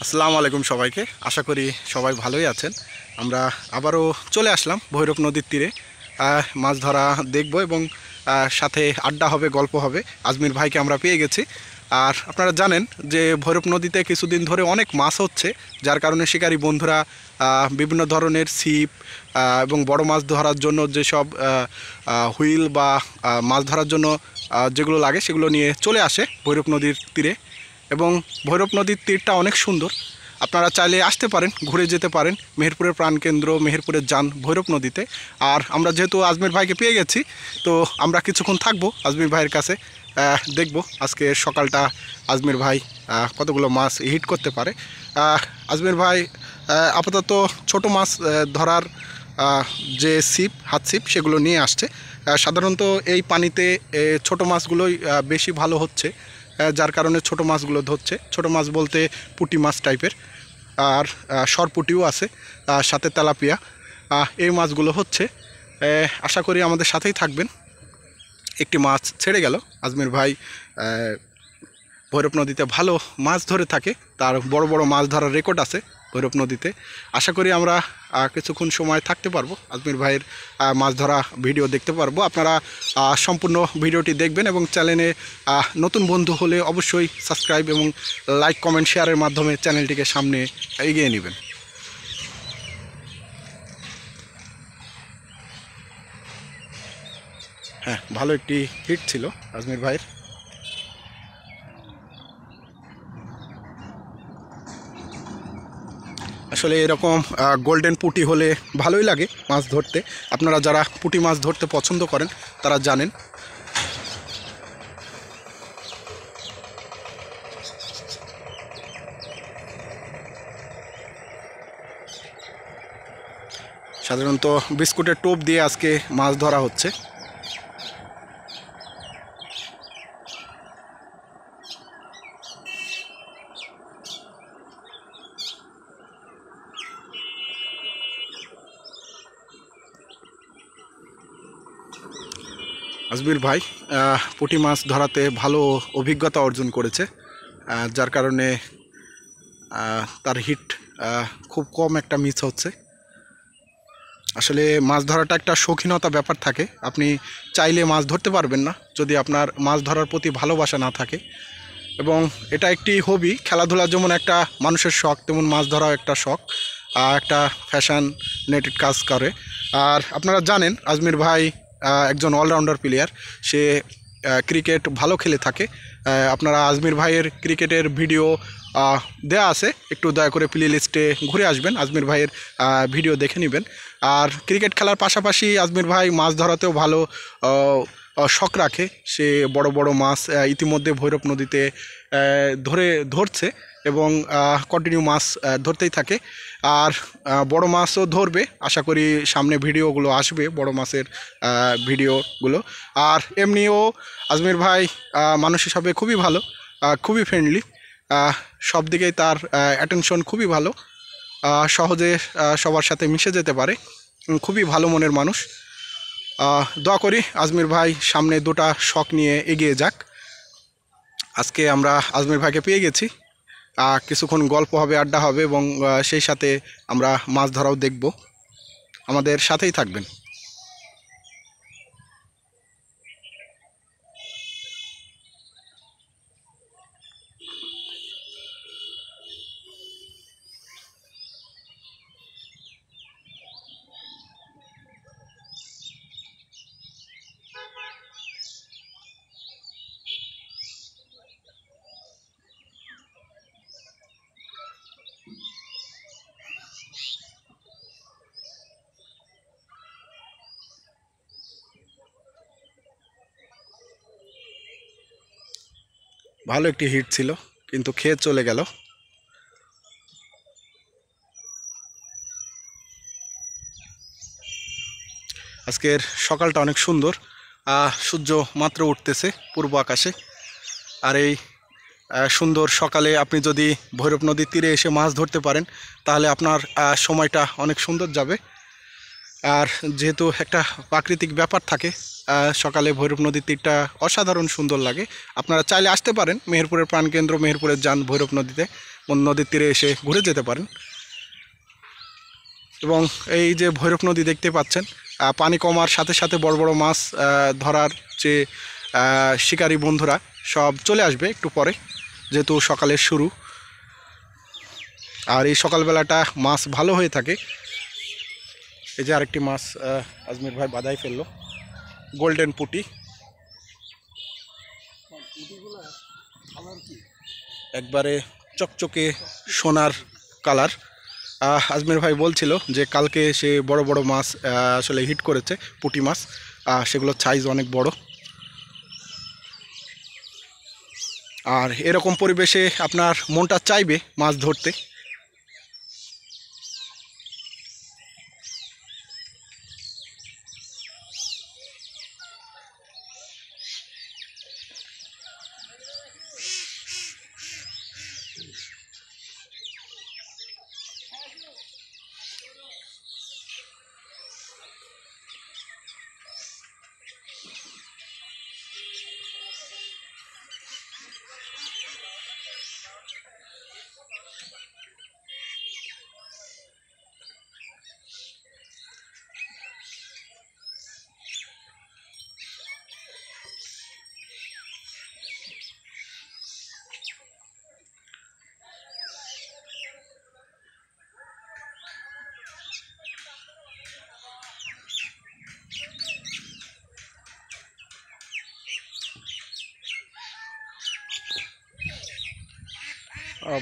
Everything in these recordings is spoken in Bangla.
আসসালামু আলাইকুম সবাইকে। আশা করি সবাই ভালোই আছেন। আমরা আবারও চলে আসলাম ভৈরব নদীর তীরে। মাছ ধরা দেখব এবং সাথে আড্ডা হবে, গল্প হবে। আজমির ভাইকে আমরা পেয়ে গেছি। আর আপনারা জানেন যে ভৈরব নদীতে কিছুদিন ধরে অনেক মাছ হচ্ছে, যার কারণে শিকারী বন্ধুরা বিভিন্ন ধরনের ছিপ এবং বড় মাছ ধরার জন্য যেসব হুইল বা মাছ ধরার জন্য যেগুলো লাগে সেগুলো নিয়ে চলে আসে ভৈরব নদীর তীরে। এবং ভৈরব নদীর তীরটা অনেক সুন্দর, আপনারা চাইলে আসতে পারেন, ঘুরে যেতে পারেন। মেহেরপুরের প্রাণকেন্দ্র, মেহেরপুরের যান ভৈরব নদীতে। আর আমরা যেহেতু আজমির ভাইকে পেয়ে গেছি, তো আমরা কিছুক্ষণ থাকবো আজমির ভাইয়ের কাছে, দেখব আজকে সকালটা আজমির ভাই কতগুলো মাছ হিট করতে পারে। আজমির ভাই আপাতত ছোট মাছ ধরার যে ছিপ, হাত ছিপ, সেগুলো নিয়ে আসছে। সাধারণত এই পানিতে ছোট মাছগুলোই বেশি ভালো হচ্ছে, যার কারণে ছোট মাছগুলো ধরছে। ছোট মাছ বলতে পুঁটি মাছ টাইপের, আর সরপুটিও আছে, সাথে তেলাপিয়া, এই মাছগুলো হচ্ছে। আশা করি আমাদের সাথেই থাকবেন। একটি মাছ ছেড়ে গেল। আজমির ভাই ভৈরব নদীতে ভালো মাছ ধরে থাকে, তার বড় বড় মাছ ধরার রেকর্ড আছে ভৈরব নদীতে। আশা করি আমরা কিছুক্ষণ সময় থাকতে পারবো, আজমির ভাইয়ের মাছ ধরা ভিডিও দেখতে পারবো। আপনারা সম্পূর্ণ ভিডিওটি দেখবেন এবং চ্যানেলে নতুন বন্ধু হলে অবশ্যই সাবস্ক্রাইব এবং লাইক, কমেন্ট, শেয়ারের মাধ্যমে চ্যানেলটিকে সামনে এগিয়ে নেবেন। হ্যাঁ, ভালো একটি হিট ছিল আজমির ভাইয়ের। আসলে এরকম গোল্ডেন পুঁটি হলে ভালোই লাগে মাছ ধরতে। আপনারা যারা পুঁটি মাছ ধরতে পছন্দ করেন তারা জানেন। সাধারণত বিস্কুটের টোপ দিয়ে আজকে মাছ ধরা হচ্ছে। আজমির ভাই পুঁটি মাছ ধরাতে ভালো অভিজ্ঞতা অর্জন করেছে, যার কারণে তার হিট খুব কম একটা মিস হচ্ছে। আসলে মাছ ধরাটা একটা শৌখিনতা ব্যাপার থাকে, আপনি চাইলে মাছ ধরতে পারবেন না যদি আপনার মাছ ধরার প্রতি ভালোবাসা না থাকে। এবং এটা একটি হবি, খেলাধুলা যেমন একটা মানুষের শখ, তেমন মাছ ধরাও একটা শখ, একটা ফ্যাশন নেটেড কাজ করে। আর আপনারা জানেন আজমির ভাই একজন অলরাউন্ডার প্লেয়ার, সে ক্রিকেট ভালো খেলে থাকে। আপনারা আজমির ভাইয়ের ক্রিকেটের ভিডিও দেয়া আছে, একটু দয়া করে প্লে লিস্টে ঘুরে আসবেন, আজমির ভাইয়ের ভিডিও দেখে নেবেন। আর ক্রিকেট খেলার পাশাপাশি আজমির ভাই মাছ ধরাতেও ভালো শখ রাখে। সে বড় বড় মাছ ইতিমধ্যে ভৈরব নদীতে ধরছে এবং কন্টিনিউ মাছ ধরতেই থাকে। আর বড় মাছও ধরবে, আশা করি সামনে ভিডিওগুলো আসবে বড় মাছের ভিডিওগুলো। আর এমনিও আজমির ভাই মানুষ হিসাবে খুবই ভালো, খুবই ফ্রেন্ডলি, সব দিকেই তার অ্যাটেনশন খুবই ভালো, সহজে সবার সাথে মিশে যেতে পারে, খুবই ভালো মনের মানুষ। দোয়া করি আজমির ভাই সামনে দুটা শখ নিয়ে এগিয়ে যাক। আজকে আমরা আজমির ভাইকে পেয়ে গেছি, কিছুক্ষণ গল্প হবে, আড্ডা হবে এবং সেই সাথে আমরা মাছ ধরাও দেখব। আমাদের সাথেই থাকবেন। ভালো একটি হিট ছিল, কিন্তু খেয়ে চলে গেল। আজকের সকালটা অনেক সুন্দর, সূর্য মাত্র উঠতেছে পূর্ব আকাশে। আর এই সুন্দর সকালে আপনি যদি ভৈরব নদীর তীরে এসে মাছ ধরতে পারেন, তাহলে আপনার সময়টা অনেক সুন্দর যাবে। আর যেহেতু একটা প্রাকৃতিক ব্যাপার থাকে, সকালে ভৈরব নদীর তীরটা অসাধারণ সুন্দর লাগে। আপনারা চাইলে আসতে পারেন মেহেরপুরের প্রাণকেন্দ্র, মেহেরপুরের যান ভৈরব নদীতে। নদীর তীরে এসে ঘুরে যেতে পারেন। এবং এই যে ভৈরব নদী দেখতে পাচ্ছেন, পানি কমার সাথে সাথে বড় বড় মাছ ধরার যে শিকারী বন্ধুরা সব চলে আসবে একটু পরে, যেহেতু সকালের শুরু। আর এই সকালবেলাটা মাছ ভালো হয়ে থাকে। এই যে আরেকটি মাছ আজমির ভাই বাদাই ফেললো, গোল্ডেন পুঁটি। একবারে চকচকে সোনার কালার। আজমির ভাই বলছিল যে কালকে সে বড় বড় মাছ আসলে হিট করেছে, পুঁটি মাছ, সেগুলোর সাইজ অনেক বড়। আর এরকম পরিবেশে আপনার মনটা চাইবে মাছ ধরতে।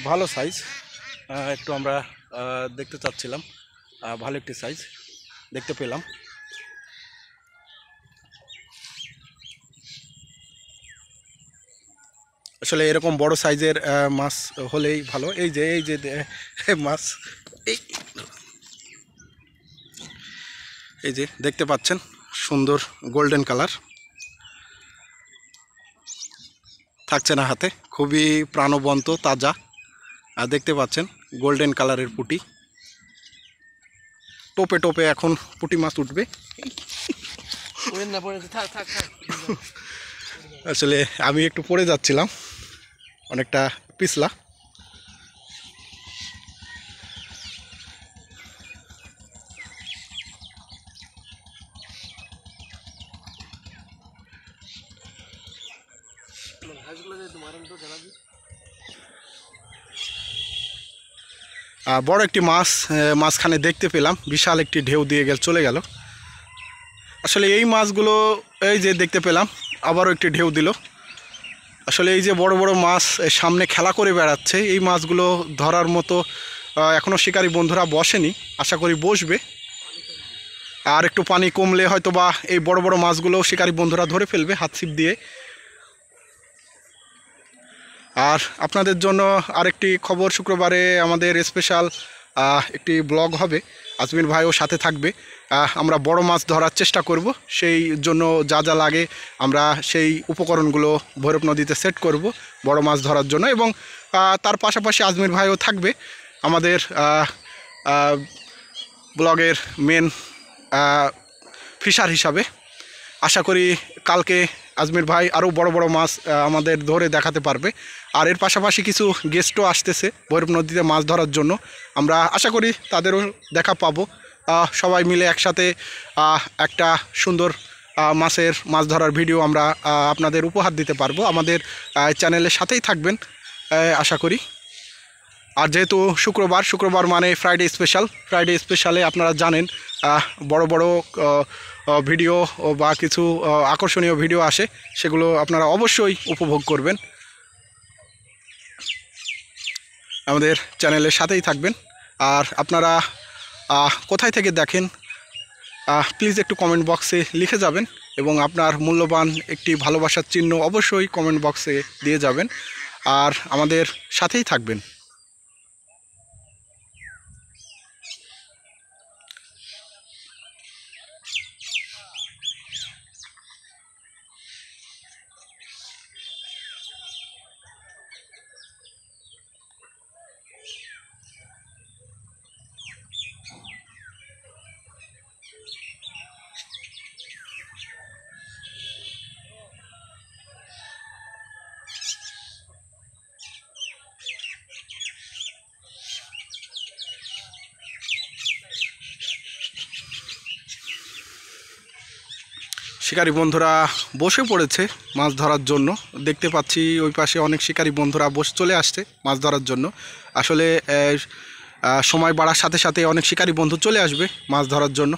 ভালো সাইজ, একটু আমরা দেখতে চাচ্ছিলাম, ভালো একটি সাইজ দেখতে পেলাম। আসলে এরকম বড় সাইজের মাছ হলেই ভালো। এই যে মাছ, এই যে দেখতে পাচ্ছেন, সুন্দর গোল্ডেন কালার, থাকছে না হাতে, খুবই প্রাণবন্ত তাজা। আর দেখতে পাচ্ছেন গোল্ডেন কালারের পুঁটি, টোপে টোপে এখন পুঁটি মাছ উঠবে। আসলে আমি একটু পড়ে যাচ্ছিলাম, অনেকটা পিছলা। বড় একটি মাছ মাঝখানে দেখতে পেলাম, বিশাল একটি ঢেউ দিয়ে চলে গেল। আসলে এই মাছগুলো এই যে দেখতে পেলাম, আবারও একটি ঢেউ দিল। আসলে এই যে বড় বড় মাছ সামনে খেলা করে বেড়াচ্ছে, এই মাছগুলো ধরার মতো এখনও শিকারী বন্ধুরা বসেনি, আশা করি বসবে। আর একটু পানি কমলে হয়তো বা এই বড় বড় মাছগুলো শিকারী বন্ধুরা ধরে ফেলবে হাত ছিপ দিয়ে। আর আপনাদের জন্য আরেকটি খবর, শুক্রবারে আমাদের স্পেশাল একটি ব্লগ হবে, আজমির ভাইও সাথে থাকবে। আমরা বড় মাছ ধরার চেষ্টা করব, সেই জন্য যা যা লাগে আমরা সেই উপকরণগুলো ভৈরব নদীতে সেট করব বড় মাছ ধরার জন্য। এবং তার পাশাপাশি আজমির ভাইও থাকবে আমাদের ব্লগের মেন ফিশার হিসাবে। আশা করি কালকে আজমির ভাই আরও বড় বড় মাছ আমাদের ধরে দেখাতে পারবে। আর এর পাশাপাশি কিছু গেস্টও আসতেছে ভৈরব নদীতে মাছ ধরার জন্য, আমরা আশা করি তাদেরও দেখা পাবো। সবাই মিলে একসাথে একটা সুন্দর মাছ ধরার ভিডিও আমরা আপনাদের উপহার দিতে পারবো। আমাদের চ্যানেলের সাথেই থাকবেন আশা করি। আর যেহেতু শুক্রবার মানে ফ্রাইডে স্পেশালে আপনারা জানেন বড় বড় ভিডিও বা কিছু আকর্ষণীয় ভিডিও আসে, সেগুলো আপনারা অবশ্যই উপভোগ করবেন। আমাদের চ্যানেলের সাথেই থাকবেন। আর আপনারা কোথায় থেকে দেখেন প্লিজ একটু কমেন্ট বক্সে লিখে যাবেন, এবং আপনার মূল্যবান একটি ভালোবাসার চিহ্ন অবশ্যই কমেন্ট বক্সে দিয়ে যাবেন। আর আমাদের সাথেই থাকবেন। শিকারী বন্ধুরা বসে পড়েছে মাছ ধরার জন্য। দেখতে পাচ্ছি ওই পাশে অনেক শিকারী বন্ধুরা চলে আসছে মাছ ধরার জন্য। আসলে সময় বাড়ার সাথে সাথে অনেক শিকারী বন্ধু চলে আসবে মাছ ধরার জন্য।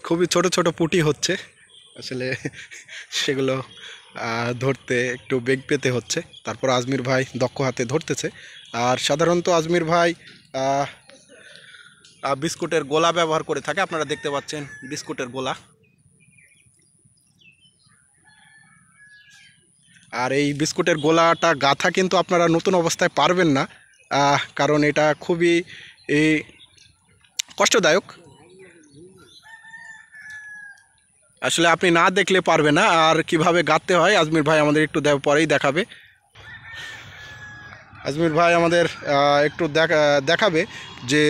খুবই ছোট ছোট পুঁটি হচ্ছে আসলে, সেগুলো ধরতে একটু বেগ পেতে হচ্ছে। তারপর আজমির ভাই দক্ষ হাতে ধরতেছে। আর সাধারণত আজমির ভাই বিস্কুটের গোলা ব্যবহার করে থাকে। আপনারা দেখতে পাচ্ছেন বিস্কুটের গোলা। আর এই বিস্কুটের গোলাটা গাঁথা কিন্তু আপনারা নতুন অবস্থায় পারবেন না, কারণ এটা খুবই কষ্টদায়ক। আসলে আপনি না দেখলে পারবে না। আর কিভাবে গাঁথতে হয় আজমির ভাই আমাদের একটু পরেই দেখাবে। আজমির ভাই আমাদের একটু দেখাবে যে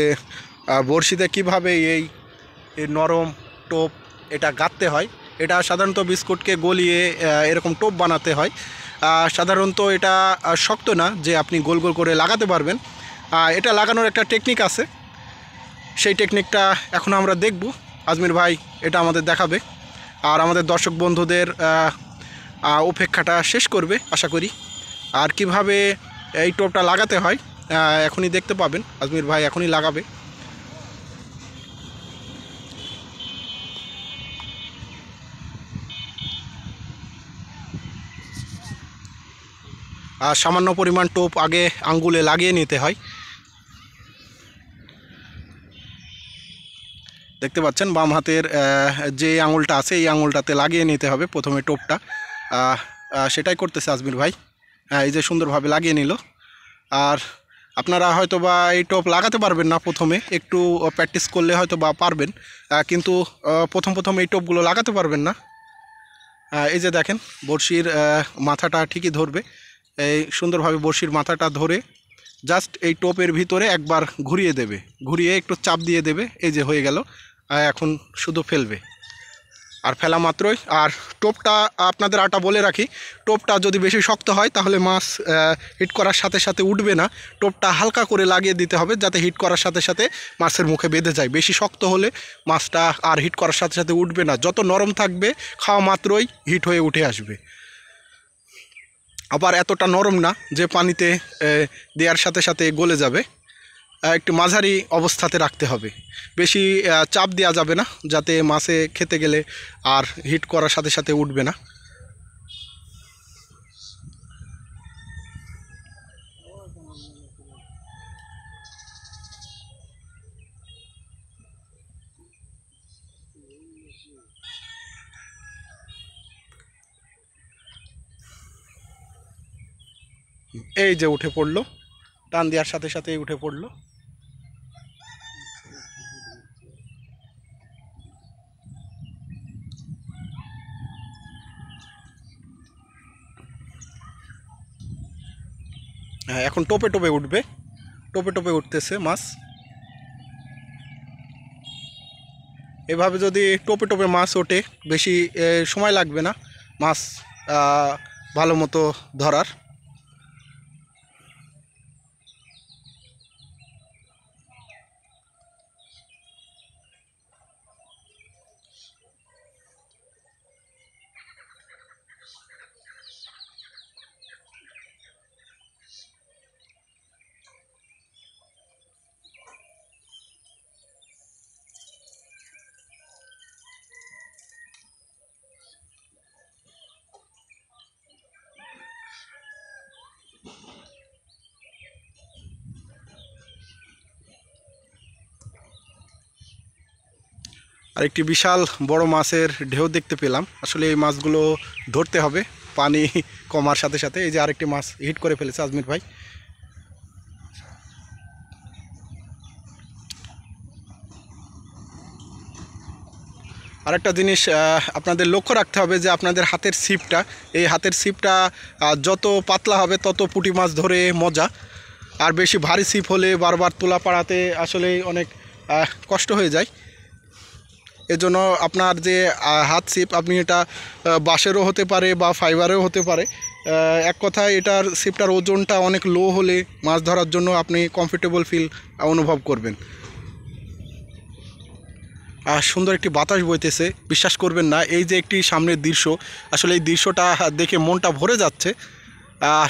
বড়শিতে কীভাবে এই নরম টোপ এটা গাঁথতে হয়। এটা সাধারণত বিস্কুটকে গলিয়ে এরকম টোপ বানাতে হয়। সাধারণত এটা শক্ত না যে আপনি গোল গোল করে লাগাতে পারবেন। এটা লাগানোর একটা টেকনিক আছে, সেই টেকনিকটা এখন আমরা দেখব। আজমির ভাই এটা আমাদের দেখাবে আর আমাদের দর্শক বন্ধুদের অপেক্ষাটা শেষ করবে আশা করি। আর কিভাবে এই টোপটা লাগাতে হয় এখনই দেখতে পাবেন। আজমির ভাই এখনই লাগাবে। আর সামান্য পরিমাণ টোপ আগে আঙ্গুলে লাগিয়ে নিতে হয়। দেখতে পাচ্ছেন বাম হাতের যে আঙুলটা আছে এই আঙুলটাতে লাগিয়ে নিতে হবে প্রথমে টোপটা। সেটাই করতেছে আজমির ভাই। এই যে সুন্দরভাবে লাগিয়ে নিল। আর আপনারা হয়তো বা এই টোপ লাগাতে পারবেন না, প্রথমে একটু প্র্যাকটিস করলে হয়তো বা পারবেন, কিন্তু প্রথম এই টোপগুলো লাগাতে পারবেন না। এই যে দেখেন বড়শির মাথাটা ঠিকই ধরবে। এই সুন্দরভাবে বড়শির মাথাটা ধরে জাস্ট এই টোপের ভিতরে একবার ঘুরিয়ে দেবে, ঘুরিয়ে একটু চাপ দিয়ে দেবে। এই যে হয়ে গেল। এখন শুধু ফেলবে, আর ফেলা মাত্রই। আর টোপটা আপনাদের আটা বলে রাখি, টোপটা যদি বেশি শক্ত হয় তাহলে মাছ হিট করার সাথে সাথে উঠবে না। টোপটা হালকা করে লাগিয়ে দিতে হবে যাতে হিট করার সাথে সাথে মাছের মুখে বেঁধে যায়। বেশি শক্ত হলে মাছটা আর হিট করার সাথে সাথে উঠবে না। যত নরম থাকবে খাওয়া মাত্রই হিট হয়ে উঠে আসবে। আবার এতটা নরম না যে পানিতে দেওয়ার সাথে সাথে গলে যাবে। একটু মাঝারি অবস্থাতে রাখতে হবে, বেশি চাপ দেওয়া যাবে না যাতে মাছে খেতে গেলে আর হিট করার সাথে সাথে উঠবে না। এই যে উঠে পড়লো, টান দেওয়ার সাথে সাথেই উঠে পড়লো। হ্যাঁ, এখন টোপে টোপে উঠবে, টোপে টোপে উঠতেছে মাছ। এভাবে যদি টোপে টোপে মাছ ওঠে বেশি সময় লাগবে না মাছ ভালো মতো ধরার। আর একটি বিশাল বড় মাছের ঢেউ দেখতে পেলাম। আসলে এই মাছগুলো ধরতে হবে পানি কমার সাথে সাথে। এই যে আরেকটি মাছ হিট করে ফেলেছে আজমির ভাই। আরেকটা জিনিস আপনাদের লক্ষ্য রাখতে হবে যে আপনাদের হাতের ছিপটা, এই হাতের ছিপটা যত পাতলা হবে তত পুঁটি মাছ ধরে মজা। আর বেশি ভারী ছিপ হলে বারবার তোলা পাড়াতে আসলে অনেক কষ্ট হয়ে যায়। এজন্য আপনার যে হাত ছিপ, আপনি এটা বাঁশেরও হতে পারে বা ফাইবারেও হতে পারে। এক কথায় এটার ছিপটার ওজনটা অনেক লো হলে মাছ ধরার জন্য আপনি কমফোর্টেবল ফিল অনুভব করবেন। আর সুন্দর একটি বাতাস বইতেছে, বিশ্বাস করবেন না এই যে একটি সামনের দৃশ্য, আসলে এই দৃশ্যটা দেখে মনটা ভরে যাচ্ছে।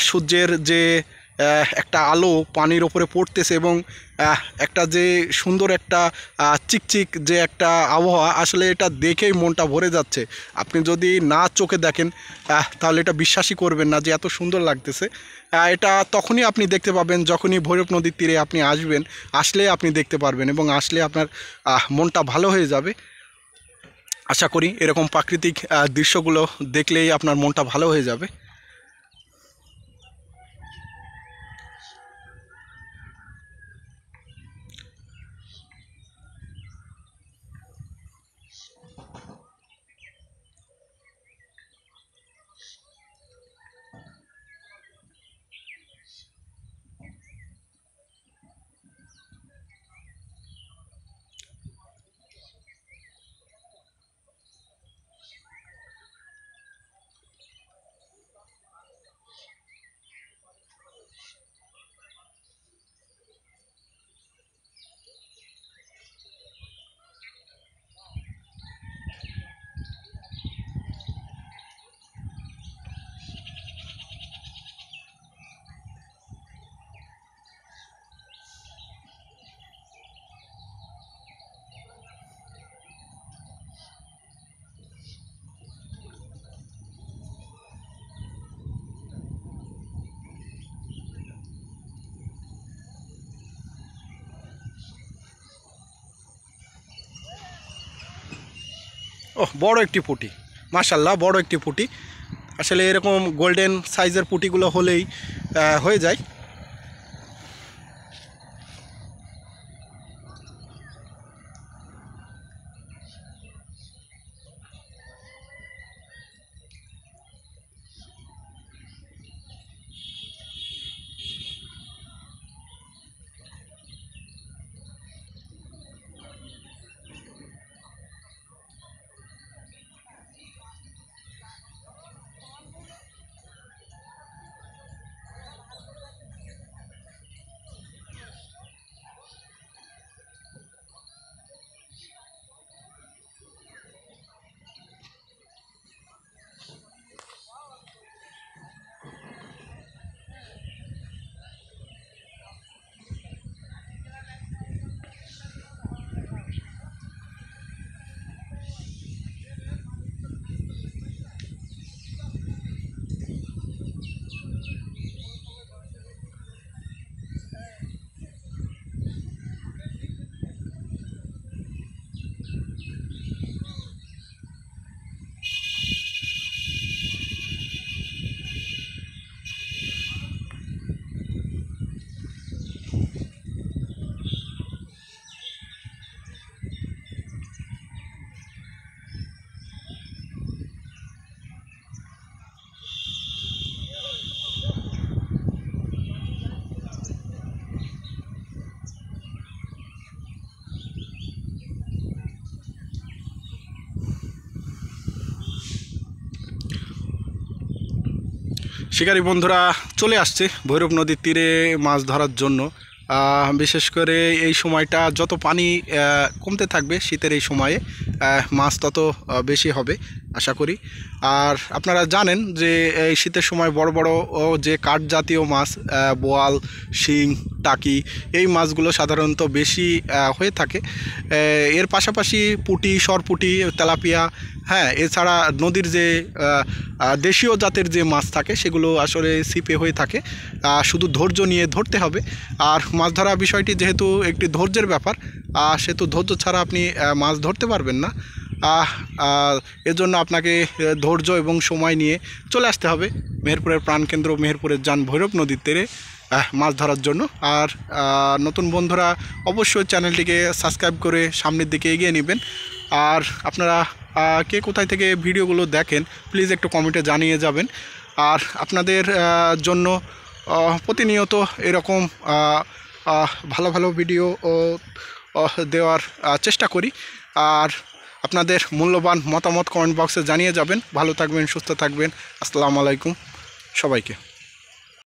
সূর্যের যে একটা আলো পানির ওপরে পড়তেছে এবং একটা যে সুন্দর একটা চিকচিক যে একটা আবহাওয়া, আসলে এটা দেখেই মনটা ভরে যাচ্ছে। আপনি যদি না চোখে দেখেন তাহলে এটা বিশ্বাসই করবেন না যে এত সুন্দর লাগতেছে। এটা তখনই আপনি দেখতে পাবেন যখনই ভৈরব নদীর তীরে আপনি আসবেন, আসলে আপনি দেখতে পারবেন এবং আসলে আপনার মনটা ভালো হয়ে যাবে। আশা করি এরকম প্রাকৃতিক দৃশ্যগুলো দেখলেই আপনার মনটা ভালো হয়ে যাবে। ওহ, বড় একটি পুঁটি, মাশাল্লাহ বড় একটি পুঁটি। আসলে এরকম গোল্ডেন সাইজের পুঁটিগুলো হলেই হয়ে যায়। শিকারী বন্ধুরা চলে আসছে ভৈরব নদীর তীরে মাছ ধরার জন্য। বিশেষ করে এই সময়টা যত পানি কমতে থাকবে শীতের এই সময়ে মাছ তত বেশি হবে আশা করি। আর আপনারা জানেন যে এই শীতের সময় বড় বড় যে কাঠ জাতীয় মাছ বোয়াল, শিং, টাকি এই মাছগুলো সাধারণত বেশি হয়ে থাকে। এর পাশাপাশি পুঁটি, সরপুঁটি, তেলাপিয়া, হ্যাঁ, এছাড়া নদীর যে দেশীয় জাতের যে মাছ থাকে সেগুলো আসলে ছিপে হয়ে থাকে। শুধু ধৈর্য নিয়ে ধরতে হবে। আর মাছ ধরা বিষয়টি যেহেতু একটি ধৈর্যের ব্যাপার, সেহেতু ধৈর্য ছাড়া আপনি মাছ ধরতে পারবেন না। এজন্য আপনাকে ধৈর্য এবং সময় নিয়ে চলে আসতে হবে মেহেরপুরের প্রাণকেন্দ্র মেহেরপুরের যান ভৈরব নদীর তীরে মাছ ধরার জন্য। আর নতুন বন্ধুরা অবশ্যই চ্যানেলটিকে সাবস্ক্রাইব করে সামনের দিকে এগিয়ে নেবেন। আর আপনারা কে কোথায় থেকে ভিডিওগুলো দেখেন প্লিজ একটু কমেন্টে জানিয়ে যাবেন। আর আপনাদের জন্য প্রতিনিয়ত এরকম ভালো ভালো ভিডিও দেওয়ার চেষ্টা করি। আর আপনাদের মূল্যবান মতামত কমেন্ট বক্সে জানিয়ে যাবেন। ভালো থাকবেন, সুস্থ থাকবেন। আসসালামু আলাইকুম সবাইকে।